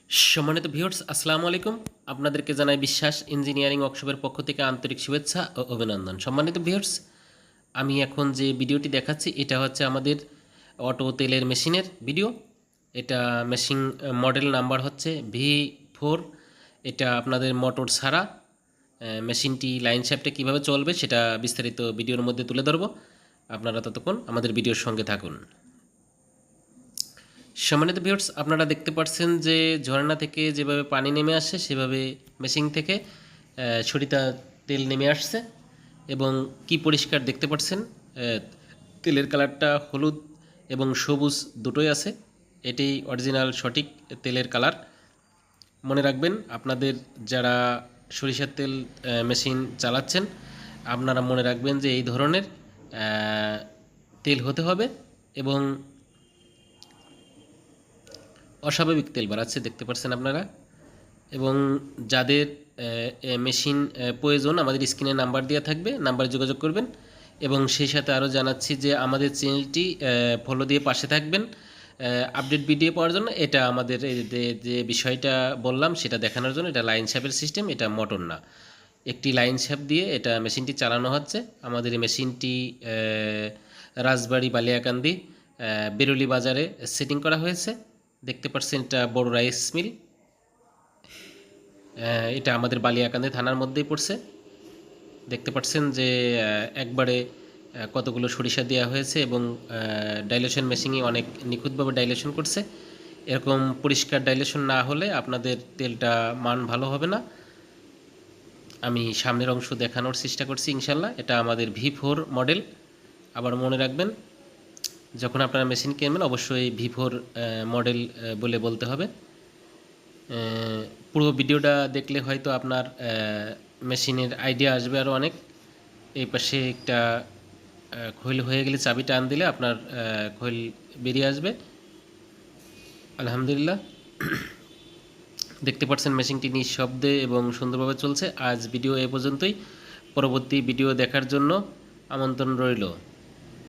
সম্মানিত ভিউয়ার্স, আসসালামু আলাইকুম। আপনাদেরকে জানাই বিশ্বাস ইঞ্জিনিয়ারিং ওয়ার্কশপের পক্ষ থেকে আন্তরিক শুভেচ্ছা ও অভিনন্দন। সম্মানিত ভিউয়ার্স, আমি এখন যে ভিডিওটি দেখাচ্ছি এটা হচ্ছে আমাদের অটো তেলের মেশিনের ভিডিও। এটা মেশিন মডেল নাম্বার হচ্ছে V4। এটা আপনাদের মোটর ছাড়া মেশিনটি লাইন শ্যাফটে কীভাবে চলবে সেটা বিস্তারিত ভিডিওর মধ্যে তুলে ধরব। আপনারা ততক্ষণ আমাদের ভিডিওর সঙ্গে থাকুন। সম্মানিত ভিউয়ার্স, আপনারা দেখতে পাচ্ছেন যে ঝর্ণা থেকে যেভাবে পানি নেমে আসে সেভাবে মেশিন থেকে সরিষা তেল নেমে আসছে এবং কি পরিষ্কার দেখতে পাচ্ছেন। তেলের কালারটা হলুদ এবং সবুজ দুটোই আছে। এটাই অরিজিনাল সঠিক তেলের কালার। মনে রাখবেন, আপনাদের যারা সরিষার তেল মেশিন চালাচ্ছেন আপনারা মনে রাখবেন যে এই ধরনের তেল হতে হবে এবং অস্বাভাবিক তেল বাড়াচ্ছে দেখতে পাচ্ছেন আপনারা। এবং যাদের মেশিন প্রয়োজন আমাদের স্ক্রিনে নাম্বার দেওয়া থাকবে, নাম্বারে যোগাযোগ করবেন। এবং সেই সাথে আরও জানাচ্ছি যে আমাদের চ্যানেলটি ফলো দিয়ে পাশে থাকবেন আপডেট ভিডিও পাওয়ার জন্য। এটা আমাদের যে বিষয়টা বললাম সেটা দেখানোর জন্য। এটা লাইন শ্যাফের সিস্টেম, এটা মোটর না। একটি লাইন শ্যাফ দিয়ে এটা মেশিনটি চালানো হচ্ছে। আমাদের এই মেশিনটি রাজবাড়ী বালিয়াকান্দি বেরুলি বাজারে সেটিং করা হয়েছে। দেখতে পাচ্ছেন এটা বড় রাইস মিল। এটা আমাদের বালিয়াকান্দি থানার মধ্যেই পড়ছে। দেখতে পাচ্ছেন যে একবারে কতগুলো সরিষা দেওয়া হয়েছে এবং ডাইলেশন মেশিনই অনেক নিখুঁতভাবে ডাইলেশন করছে। এরকম পরিষ্কার ডাইলেশন না হলে আপনাদের তেলটা মান ভালো হবে না। আমি সামনের অংশ দেখানোর চেষ্টা করছি ইনশাল্লাহ। এটা আমাদের V4 মডেল। আবার মনে রাখবেন, যখন আপনারা মেশিন কিনবেন অবশ্যই V4 মডেল বলে বলতে হবে। পুরো ভিডিওটা দেখলে হয়তো আপনার মেশিনের আইডিয়া আসবে আরও অনেক। এই পাশে একটা খৈল হয়ে গেলে চাবি টান দিলে আপনার খৈল বেরিয়ে আসবে। আলহামদুলিল্লাহ, দেখতে পাচ্ছেন মেশিনটি নিঃশব্দে এবং সুন্দরভাবে চলছে। আজ ভিডিও এ পর্যন্তই। পরবর্তী ভিডিও দেখার জন্য আমন্ত্রণ রইল।